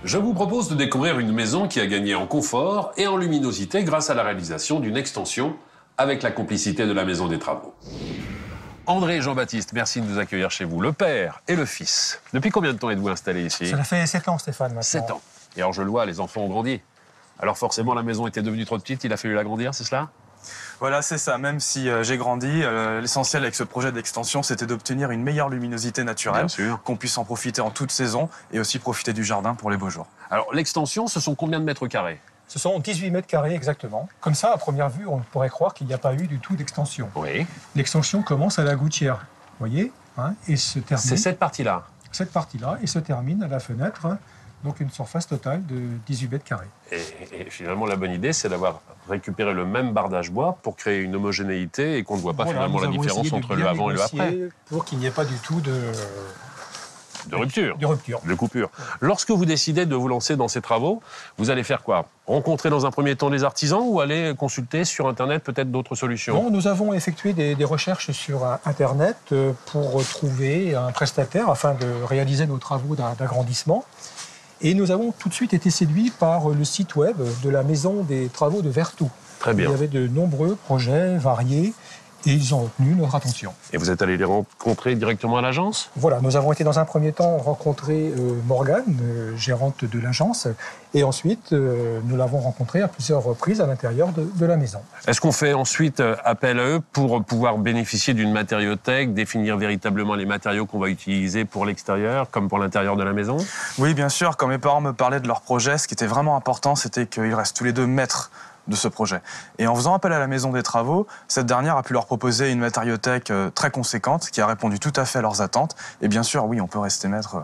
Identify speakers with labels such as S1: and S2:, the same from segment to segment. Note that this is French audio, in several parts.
S1: Je vous propose de découvrir une maison qui a gagné en confort et en luminosité grâce à la réalisation d'une extension avec la complicité de la Maison des Travaux. André et Jean-Baptiste, merci de nous accueillir chez vous, le père et le fils. Depuis combien de temps êtes-vous installés ici?
S2: Ça fait 7 ans, Stéphane, maintenant.
S1: 7 ans. Et alors je le vois, les enfants ont grandi. Alors forcément, la maison était devenue trop petite, il a fallu l'agrandir, c'est cela?
S3: Voilà, c'est ça. Même si j'ai grandi, l'essentiel avec ce projet d'extension, c'était d'obtenir une meilleure luminosité naturelle, qu'on puisse en profiter en toute saison et aussi profiter du jardin pour les beaux jours.
S1: Alors l'extension, ce sont combien de mètres carrés?
S2: Ce sont 18 mètres carrés exactement. Comme ça, à première vue, on pourrait croire qu'il n'y a pas eu du tout d'extension.
S1: Oui.
S2: L'extension commence à la gouttière, vous voyez, et se termine...
S1: C'est cette partie-là?
S2: Cette partie-là, et se termine à la fenêtre, donc une surface totale de 18 mètres carrés.
S1: Et finalement, la bonne idée, c'est d'avoir récupéré le même bardage bois pour créer une homogénéité et qu'on ne voit pas finalement la différence entre le avant et le après.
S2: Pour qu'il n'y ait pas du tout de
S1: rupture.
S2: De
S1: coupure. Lorsque vous décidez de vous lancer dans ces travaux, vous allez faire quoi? Rencontrer dans un premier temps des artisans ou aller consulter sur Internet peut-être d'autres solutions?
S2: Non, nous avons effectué des recherches sur Internet pour trouver un prestataire afin de réaliser nos travaux d'agrandissement. Et nous avons tout de suite été séduits par le site web de la Maison des Travaux de Vertou.
S1: Très bien.
S2: Il y avait de nombreux projets variés et ils ont retenu notre attention.
S1: Et vous êtes allé les rencontrer directement à l'agence?
S2: Voilà, nous avons été dans un premier temps rencontrer Morgane, gérante de l'agence, et ensuite nous l'avons rencontrée à plusieurs reprises à l'intérieur de la maison.
S1: Est-ce qu'on fait ensuite appel à eux pour pouvoir bénéficier d'une matériothèque, définir véritablement les matériaux qu'on va utiliser pour l'extérieur comme pour l'intérieur de la maison?
S3: Oui, bien sûr. Quand mes parents me parlaient de leur projet, ce qui était vraiment important, c'était qu'ils restent tous les deux maîtres de ce projet. Et en faisant appel à la Maison des Travaux, cette dernière a pu leur proposer une matériothèque très conséquente qui a répondu tout à fait à leurs attentes. Et bien sûr, oui, on peut rester maître.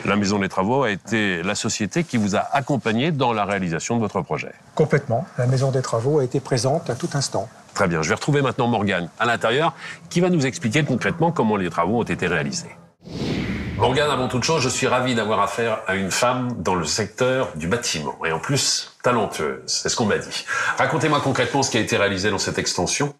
S1: La Maison des Travaux a été la société qui vous a accompagné dans la réalisation de votre projet.
S2: Complètement. La Maison des Travaux a été présente à tout instant.
S1: Très bien. Je vais retrouver maintenant Morgane à l'intérieur qui va nous expliquer concrètement comment les travaux ont été réalisés. Morgane, avant toute chose, je suis ravi d'avoir affaire à une femme dans le secteur du bâtiment et en plus talentueuse, c'est ce qu'on m'a dit. Racontez-moi concrètement ce qui a été réalisé dans cette extension.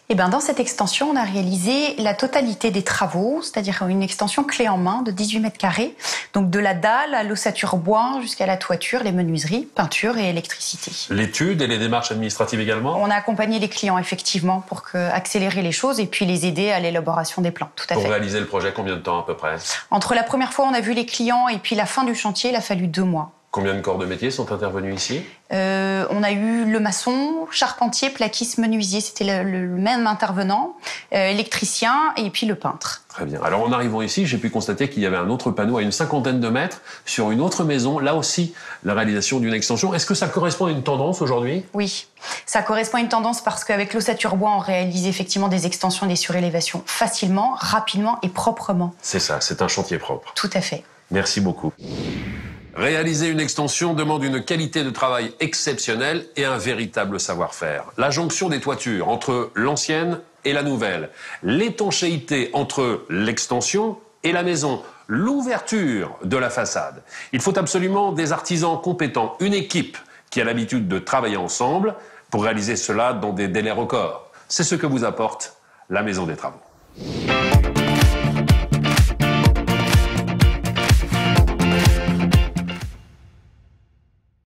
S4: Eh bien, dans cette extension, on a réalisé la totalité des travaux, c'est-à-dire une extension clé en main de 18 mètres carrés, donc de la dalle à l'ossature bois jusqu'à la toiture, les menuiseries, peinture et électricité.
S1: L'étude et les démarches administratives également?
S4: On a accompagné les clients effectivement pour accélérer les choses et puis les aider à l'élaboration des plans, tout à fait.
S1: Pour réaliser le projet, combien de temps à peu près?
S4: Entre la première fois où on a vu les clients et puis la fin du chantier, il a fallu 2 mois.
S1: Combien de corps de métier sont intervenus ici?
S4: On a eu le maçon, charpentier, plaquiste, menuisier, c'était le même intervenant, électricien et puis le peintre.
S1: Très bien. Alors en arrivant ici, j'ai pu constater qu'il y avait un autre panneau à une 50aine de mètres sur une autre maison, là aussi la réalisation d'une extension. Est-ce que ça correspond à une tendance aujourd'hui?
S4: Oui, ça correspond à une tendance parce qu'avec l'ossature bois, on réalise effectivement des extensions et des surélévations facilement, rapidement et proprement.
S1: C'est ça, c'est un chantier propre.
S4: Tout à fait.
S1: Merci beaucoup. Réaliser une extension demande une qualité de travail exceptionnelle et un véritable savoir-faire. La jonction des toitures entre l'ancienne et la nouvelle, l'étanchéité entre l'extension et la maison, l'ouverture de la façade. Il faut absolument des artisans compétents, une équipe qui a l'habitude de travailler ensemble pour réaliser cela dans des délais records. C'est ce que vous apporte la Maison des Travaux.